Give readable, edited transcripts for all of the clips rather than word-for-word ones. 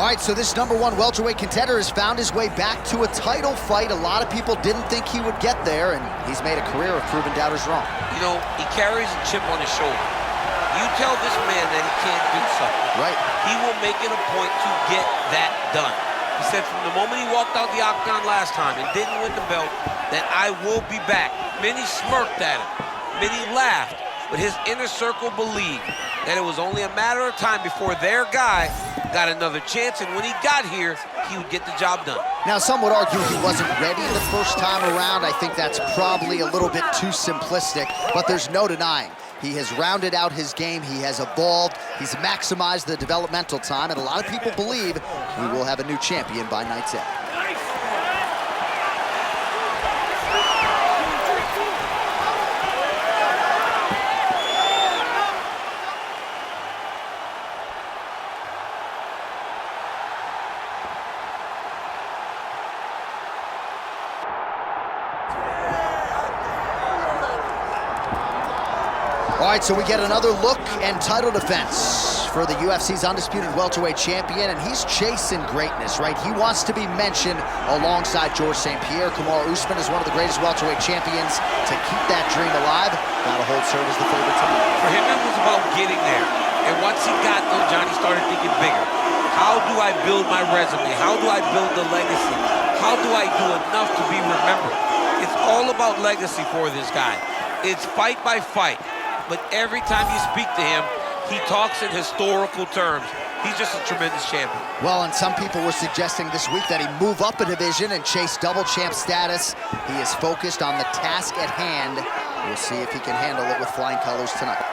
All right, so this #1 welterweight contender has found his way back to a title fight. A lot of people didn't think he would get there, and he's made a career of proving doubters wrong. You know, he carries a chip on his shoulder. You tell this man that he can't do something. Right. He will make it a point to get that done. He said from the moment he walked out the octagon last time and didn't win the belt, that I will be back. Many smirked at him. Many laughed. But his inner circle believed that it was only a matter of time before their guy got another chance, and when he got here, he would get the job done. Now, some would argue he wasn't ready the first time around. I think that's probably a little bit too simplistic, but there's no denying. He has rounded out his game, he has evolved, he's maximized the developmental time, and a lot of people believe we will have a new champion by night's end. All right, so we get another look and title defense for the UFC's undisputed welterweight champion, and he's chasing greatness, right? He wants to be mentioned alongside George St. Pierre. Kamaru Usman is one of the greatest welterweight champions. To keep that dream alive, gotta hold serve as the favorite tonight. For him, it was about getting there. And once he got there, Johnny started thinking bigger. How do I build my resume? How do I build the legacy? How do I do enough to be remembered? It's all about legacy for this guy. It's fight by fight. But every time you speak to him, he talks in historical terms. He's just a tremendous champion. Well, and some people were suggesting this week that he move up a division and chase double champ status. He is focused on the task at hand. We'll see if he can handle it with flying colors tonight.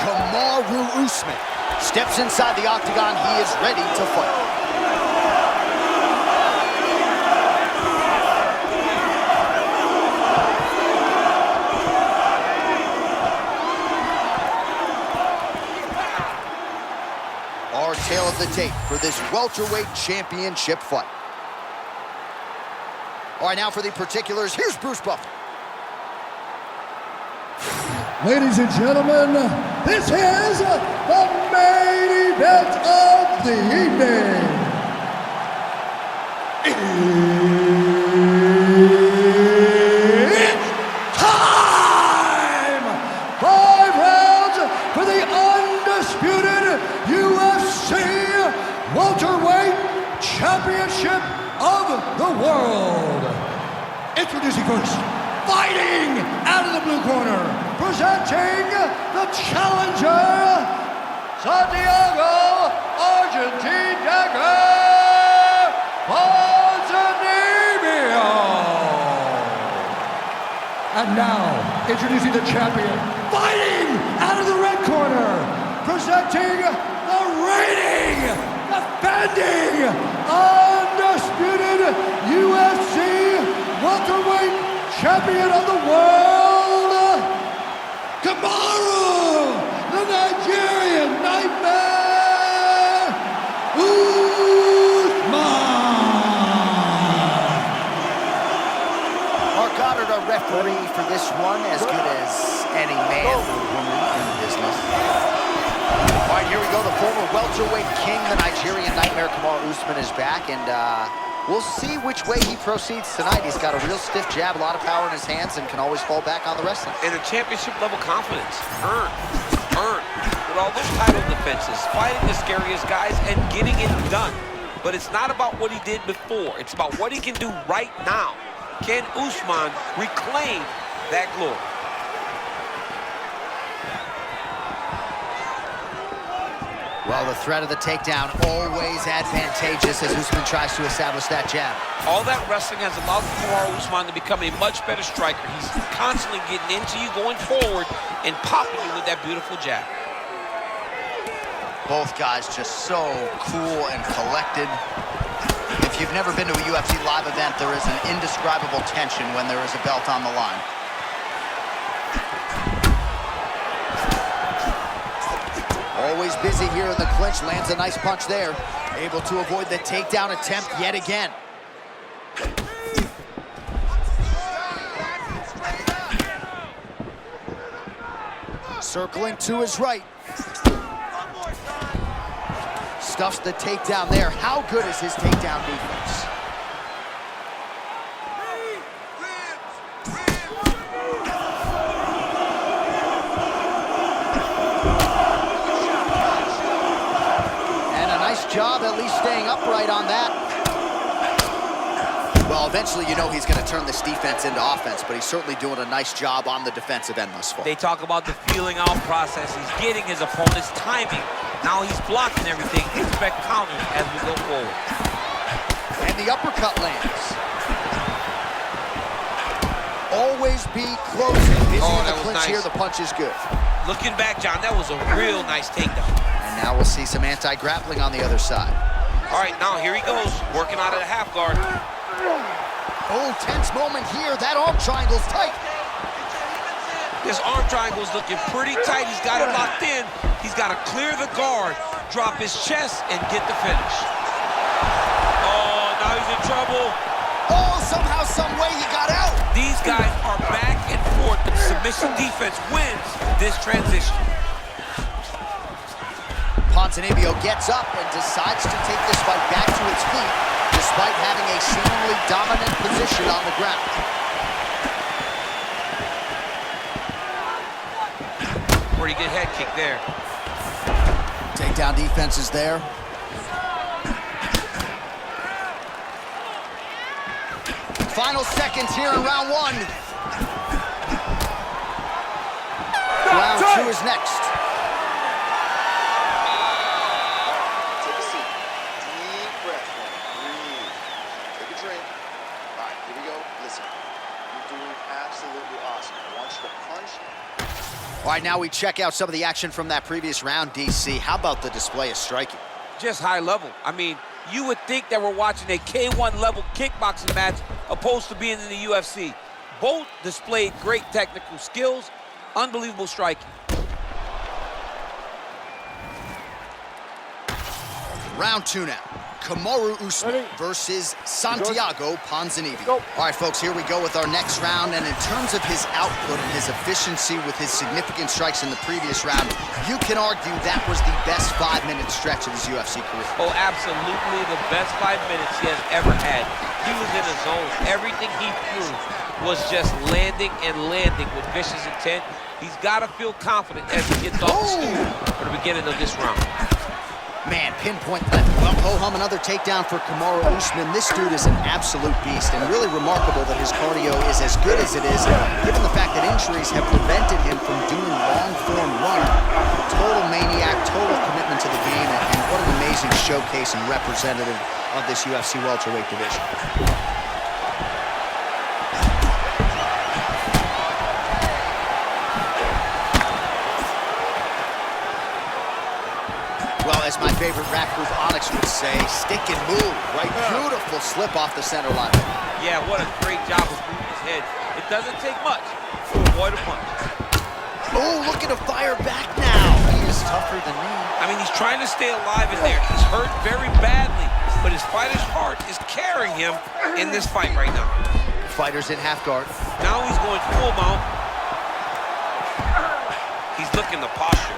Kamaru Usman steps inside the octagon. He is ready to fight. Our tale of the tape for this welterweight championship fight. All right, now for the particulars, here's Bruce Buffer. Ladies and gentlemen, this is the main event of the evening. It's time! 5 rounds for the undisputed UFC welterweight championship of the world. Introducing first, fighting out of the blue corner, presenting the challenger, Santiago Ponzinibbio. And now, introducing the champion, fighting out of the red corner, presenting the reigning, defending, undisputed UFC welterweight champion of the world, Kamaru, the Nigerian Nightmare, Usman. Mark Goddard, our referee for this one, as good as any man or woman in the business. All right, here we go. The former welterweight king, the Nigerian Nightmare, Kamaru Usman, is back, and we'll see which way he proceeds tonight. He's got a real stiff jab, a lot of power in his hands, and can always fall back on the wrestling. And a championship-level confidence. Earned. With all those title defenses, fighting the scariest guys and getting it done. But it's not about what he did before. It's about what he can do right now. Can Usman reclaim that glory? Well, the threat of the takedown always advantageous as Usman tries to establish that jab. All that wrestling has allowed Kamaru Usman to become a much better striker. He's constantly getting into you, going forward, and popping you with that beautiful jab. Both guys just so cool and collected. If If you've never been to a UFC live event, there is an indescribable tension when there is a belt on the line. Always busy here in the clinch, lands a nice punch there. Able to avoid the takedown attempt yet again. Circling to his right. Stuffs the takedown there. How good is his takedown defense? And a nice job at least staying upright on that. Well, eventually you know he's going to turn this defense into offense, but he's certainly doing a nice job on the defensive end thus far. They talk about the feeling out process. He's getting his opponent's timing. Now he's blocking everything. Expect counters as we go forward. And the uppercut lands. Always be closing. Busy in the clinch here. The punch is good. Looking back, John, that was a real nice takedown. And now we'll see some anti-grappling on the other side. All right, now here he goes, working out of the half guard. Oh, tense moment here. That arm triangle's tight. This arm triangle's looking pretty tight. He's got it locked in. He's got to clear the guard, drop his chest, and get the finish. Oh, now he's in trouble. Oh, somehow, some way he got out. These guys are back and forth, but submission defense wins this transition. Ponzinibbio gets up and decides to take this fight back to its feet, despite having a seemingly dominant position on the ground. Pretty good head kick there. Takedown defense is there. Final seconds here in round one. Round two is next. Take a seat. Deep breath. Breathe. Take a drink. All right, here we go. Listen, you're doing absolutely awesome. I want you to punch. All right, now we check out some of the action from that previous round, DC. How about the display of striking? Just high level. I mean, you would think that we're watching a K1 level kickboxing match opposed to being in the UFC. Both displayed great technical skills, unbelievable striking. Round two now. Kamaru Usman versus Santiago Ponzinibbio. All right, folks, here we go with our next round. And in terms of his output and his efficiency with his significant strikes in the previous round, you can argue that was the best 5-minute stretch of his UFC career. Oh, absolutely the best 5 minutes he has ever had. He was in a zone. Everything he threw was just landing and landing with vicious intent. He's got to feel confident as he gets off the stool for the beginning of this round. Man, pinpoint left. Well, ho-hum, another takedown for Kamaru Usman. This dude is an absolute beast, and really remarkable that his cardio is as good as it is, given the fact that injuries have prevented him from doing long-form running. Total maniac, total commitment to the game, and what an amazing showcase and representative of this UFC welterweight division. Well, as my favorite rap group Onyx would say, stick and move, right? Beautiful slip off the center line. Yeah, what a great job of moving his head. It doesn't take much to avoid a punch. Oh, looking to fire back now. He is tougher than me. I mean, he's trying to stay alive in there. He's hurt very badly, but his fighter's heart is carrying him in this fight right now. Fighter's in half guard. Now he's going full mount. He's looking to posture.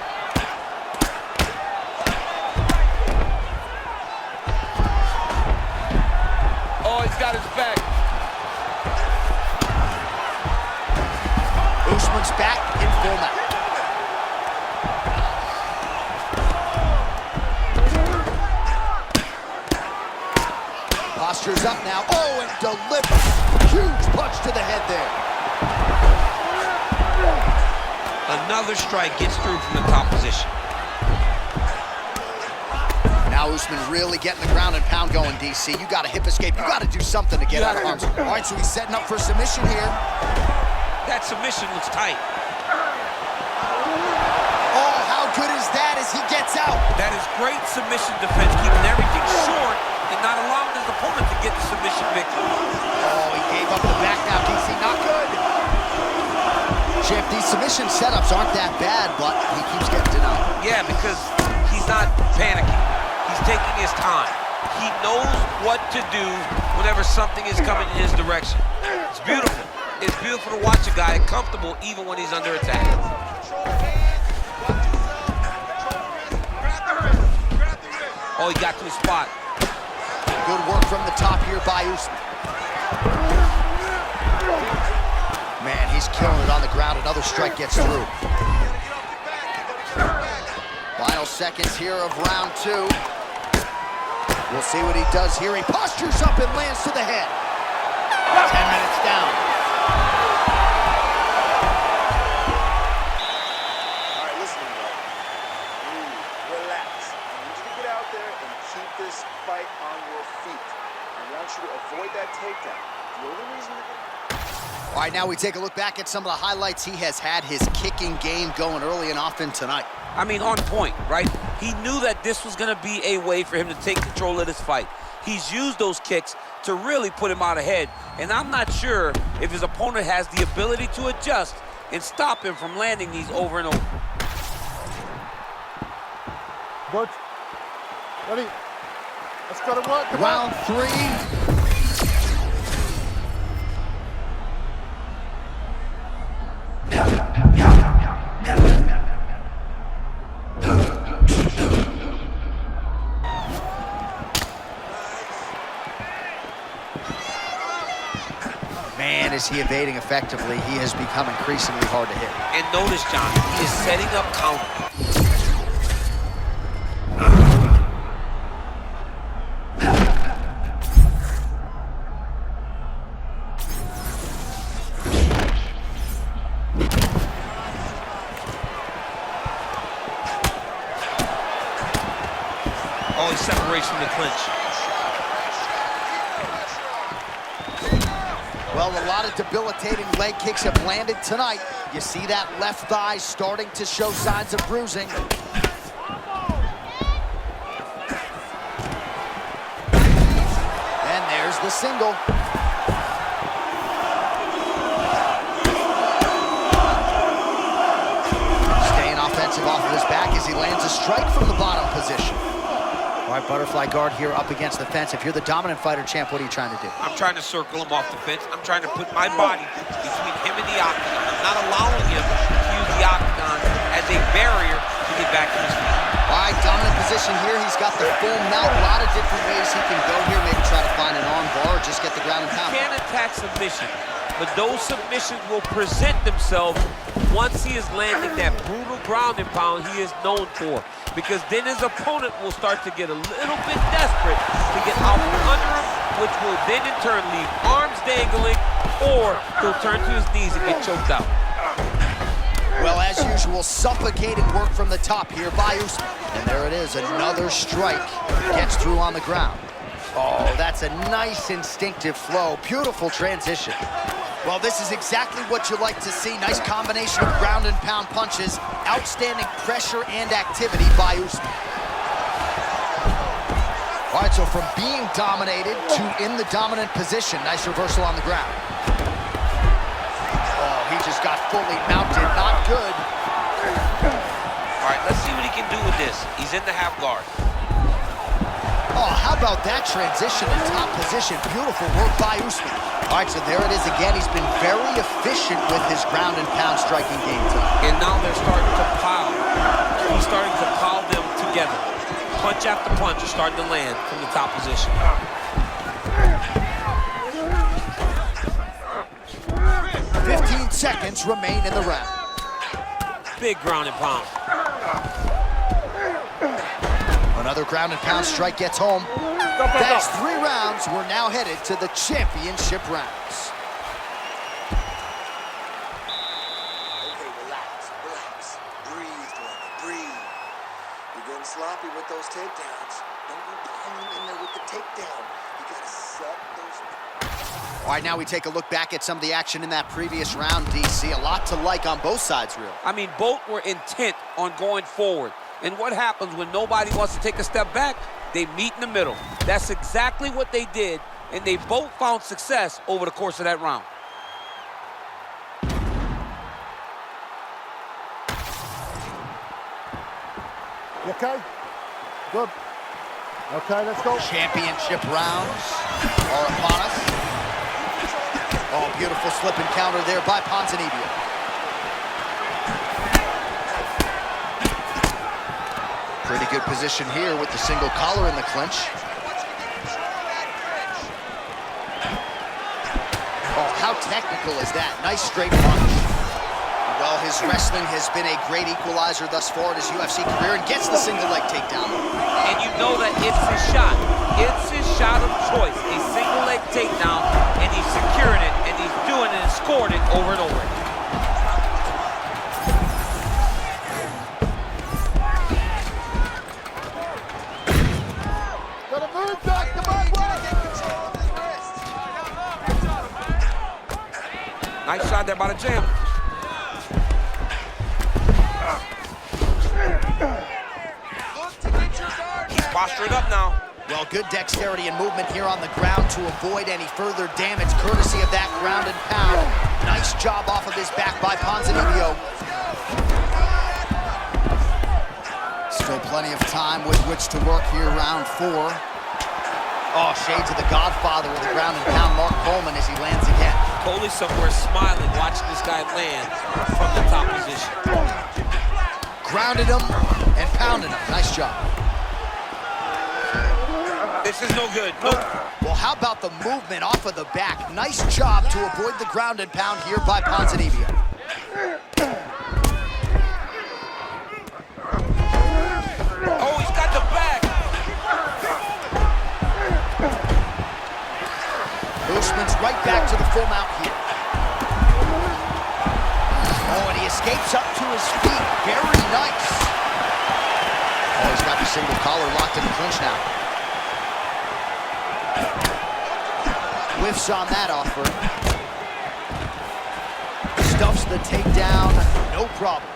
Oh, he's got his back. Usman's back in full mount. Posture's up now. Oh, and delivers. Huge punch to the head there. Another strike gets through from the top position. Now Usman really getting the ground and pound going, DC. You got to hip escape. You got to do something to get out of harm's way. All right, so he's setting up for submission here. That submission looks tight. Oh, how good is that as he gets out? That is great submission defense, keeping everything short and not allowing his opponent to get the submission victory. Oh, he gave up the back now, DC. Not good. Champ, these submission setups aren't that bad, but he keeps getting denied. Yeah, because he's not panicking. He's taking his time. He knows what to do whenever something is coming in his direction. It's beautiful. It's beautiful to watch a guy comfortable even when he's under attack. Oh, he got to his spot. Good work from the top here by Usman. Man, he's killing it on the ground. Another strike gets through. Final seconds here of round 2. We'll see what he does here. He postures up and lands to the head. 10 minutes down. All right, listen, bro. Relax. I need you to get out there and keep this fight on your feet. I want you to avoid that takedown. The only reason you're going to... All right, now we take a look back at some of the highlights. He has had his kicking game going early and often tonight. I mean, on point, right? He knew that this was going to be a way for him to take control of this fight. He's used those kicks to really put him out ahead, and I'm not sure if his opponent has the ability to adjust and stop him from landing these over and over. Good. Ready? Let's go to work. Round 3. Man, is he evading effectively. He has become increasingly hard to hit. And notice, John, he is setting up counter. Oh, he separates from the clinch. Well, a lot of debilitating leg kicks have landed tonight. You see that left thigh starting to show signs of bruising. And there's the single. Staying offensive off of his back as he lands a strike from the bottom position. All right, butterfly guard here up against the fence. If you're the dominant fighter, champ, what are you trying to do? I'm trying to circle him off the fence. I'm trying to put my body between him and the octagon. I'm not allowing him to use the octagon as a barrier to get back to his feet. All right, dominant position here. He's got the full mount. A lot of different ways he can go here. Maybe try to find an arm bar or just get the ground and pound. He can attack submission, but those submissions will present themselves once he is landing that brutal ground and pound he is known for. Because then his opponent will start to get a little bit desperate to get out from under him, which will then in turn leave arms dangling, or he'll turn to his knees and get choked out. Well, as usual, suffocating work from the top here by Usman. And there it is, another strike. Gets through on the ground. Oh, that's a nice instinctive flow. Beautiful transition. Well, this is exactly what you like to see. Nice combination of ground and pound punches. Outstanding pressure and activity by Usman. All right, so from being dominated to in the dominant position. Nice reversal on the ground. Oh, he just got fully mounted. Not good. All right, let's see what he can do with this. He's in the half guard. Oh, how about that transition in top position? Beautiful work by Usman. All right, so there it is again. He's been very efficient with his ground and pound striking game tonight. And now they're starting to pile. He's starting to pile them together. Punch after punch is starting to land from the top position. 15 seconds remain in the round. Big ground and pound. Another ground and pound strike gets home. That's 3 rounds. We're now headed to the championship rounds. Okay, relax, relax. Breathe, Dwayne, breathe. You're getting sloppy with those takedowns. Don't be piling in there with the takedown. You gotta set those... All right, now we take a look back at some of the action in that previous round, DC. A lot to like on both sides, really. I mean, both were intent on going forward. And what happens when nobody wants to take a step back? They meet in the middle. That's exactly what they did, and they both found success over the course of that round. You okay? Good. Okay, let's go. Championship rounds are upon us. Oh, beautiful slip and counter there by Ponzinibbio. Pretty good position here with the single collar in the clinch. Oh, how technical is that? Nice straight punch. Well, his wrestling has been a great equalizer thus far in his UFC career and gets the single leg takedown. And you know that it's his shot. It's his shot of choice. A single leg takedown, and he's securing it, and he's doing it and scoring it over and over. Gotta move, Doc. Come on, boy. Nice shot there by the jam. He's postured up now. Well, good dexterity and movement here on the ground to avoid any further damage, courtesy of that ground and pound. Nice job off of his back by Ponzinibbio. Still plenty of time with which to work here, round 4. Oh, shades of the Godfather with the ground and pound, Mark Coleman, as he lands again. Totally somewhere smiling, watching this guy land from the top position. Grounded him and pounded him. Nice job. This is no good. Nope. Well, how about the movement off of the back? Nice job to avoid the ground and pound here by Ponzinibbio. Oh, he's got the back. Usman's right back to the full mount here. Oh, and he escapes up to his feet. Very nice. Oh, he's got the single collar locked in the clinch now. Whiffs on that offer. Stuffs the takedown, no problem.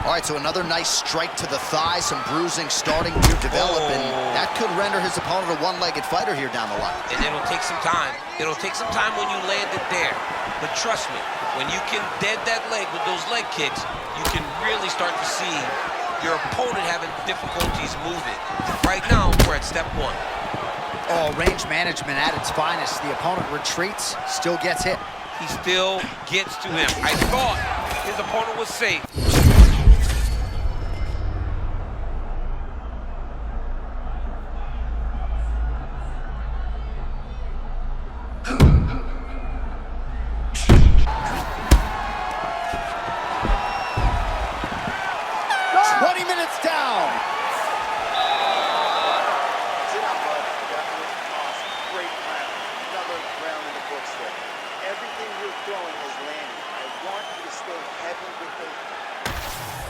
All right, so another nice strike to the thigh, some bruising starting to develop, and that could render his opponent a one-legged fighter here down the line. And it'll take some time. It'll take some time when you land it there. But trust me, when you can dead that leg with those leg kicks, you can really start to see your opponent having difficulties moving. Right now, we're at step 1. Oh, range management at its finest. The opponent retreats, still gets hit. He still gets to him. I thought his opponent was safe.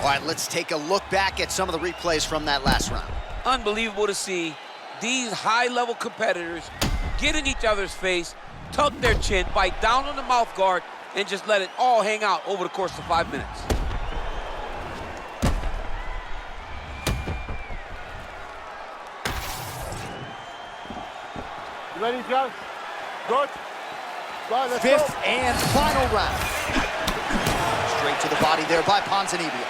All right, let's take a look back at some of the replays from that last round. Unbelievable to see these high-level competitors get in each other's face, tuck their chin, bite down on the mouth guard, and just let it all hang out over the course of 5 minutes. You ready, John? Good. Right, let's Fifth go. and final round. Straight to the body there by Ponzinibbio.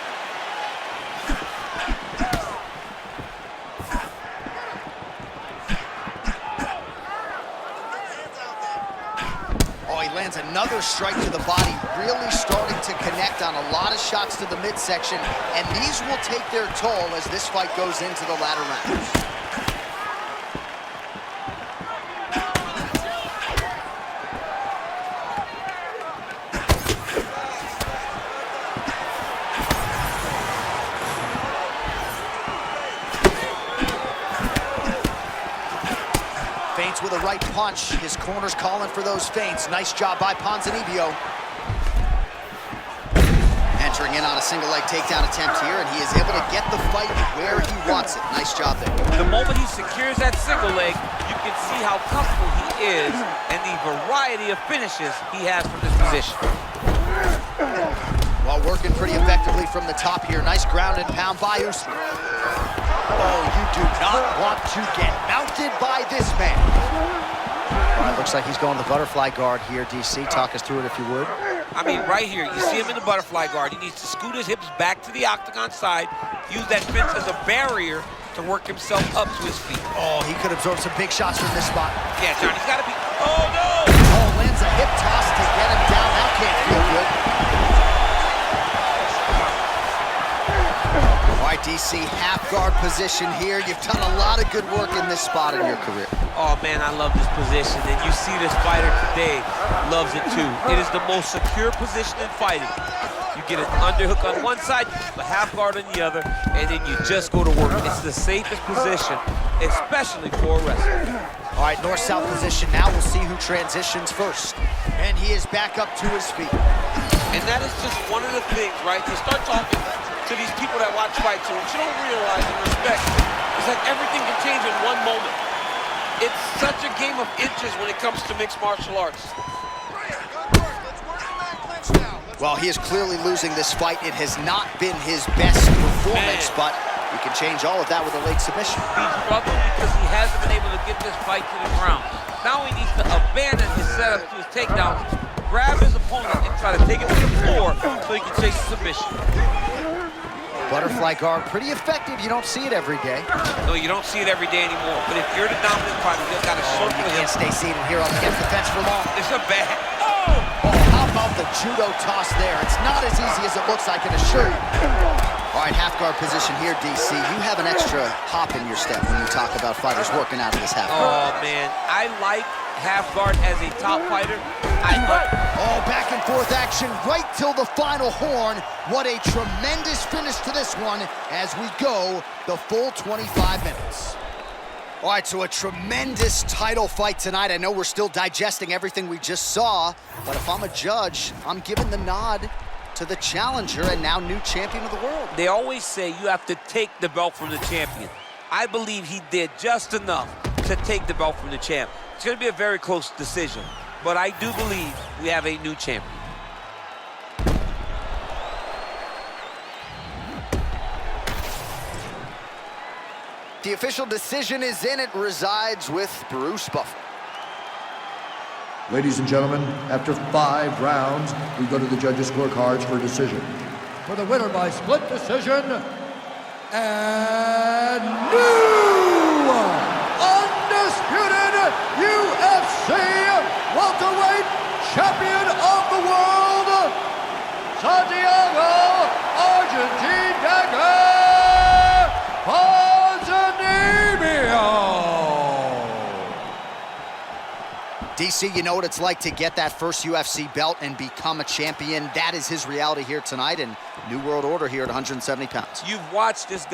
Oh, he lands another strike to the body, really starting to connect on a lot of shots to the midsection, and these will take their toll as this fight goes into the latter rounds. Feints with a right punch. His corner's calling for those feints. Nice job by Ponzinibbio. Entering in on a single leg takedown attempt here, and he is able to get the fight where he wants it. Nice job there. The moment he secures that single leg, you can see how comfortable he is and the variety of finishes he has from this position. Well, working pretty effectively from the top here. Nice ground and pound by Usman. Oh, you do not want to get mounted by this man. All right, looks like he's going to the butterfly guard here, DC. Talk us through it if you would. I mean, right here, you see him in the butterfly guard. He needs to scoot his hips back to the octagon side, use that fence as a barrier to work himself up to his feet. Oh, he could absorb some big shots from this spot. Yeah, Johnny's got to be... Oh, no! Oh, lands a hip toss to get him down. That can't feel good. All right, DC, half guard position here. You've done a lot of good work in this spot in your career. Oh, man, I love this position. And you see this fighter today loves it, too. It is the most secure position in fighting. You get an underhook on one side, you keep a half guard on the other, and then you just go to work. It's the safest position, especially for a wrestler. All right, north-south position. Now we'll see who transitions first. And he is back up to his feet. And that is just one of the things, right? You start talking to these people that watch fights, and what you don't realize and respect is that everything can change in one moment. It's such a game of inches when it comes to mixed martial arts. Well, he is clearly losing this fight. It has not been his best performance, but he can change all of that with a late submission. He's struggling because he hasn't been able to get this fight to the ground. Now he needs to abandon his setup to his takedown, grab his opponent, and try to take it to the floor so he can chase the submission. Butterfly guard, pretty effective. You don't see it every day. No, you don't see it every day anymore. But if you're the dominant fighter, you've got to circle You him. can't stay seated here on the defense for long. It's a bad... Oh, how about the judo toss there? It's not as easy as it looks, I can assure you. All right, half guard position here, DC. You have an extra hop in your step when you talk about fighters working out of this half guard. Oh, man. I like half guard as a top fighter. Oh, back and forth action right till the final horn. What a tremendous finish to this one as we go the full 25 minutes. All right, so a tremendous title fight tonight. I know we're still digesting everything we just saw, but if I'm a judge, I'm giving the nod to the challenger and now new champion of the world. They always say you have to take the belt from the champion. I believe he did just enough to take the belt from the champ. It's going to be a very close decision, but I do believe we have a new champion. The official decision is in. It resides with Bruce Buffer. Ladies and gentlemen, after 5 rounds, we go to the judges' scorecards for a decision. For the winner by split decision, and new undisputed UFC welterweight champion of the world, Santiago Ponzinibbio. DC, you know what it's like to get that first UFC belt and become a champion. That is his reality here tonight, and new world order here at 170 pounds. You've watched this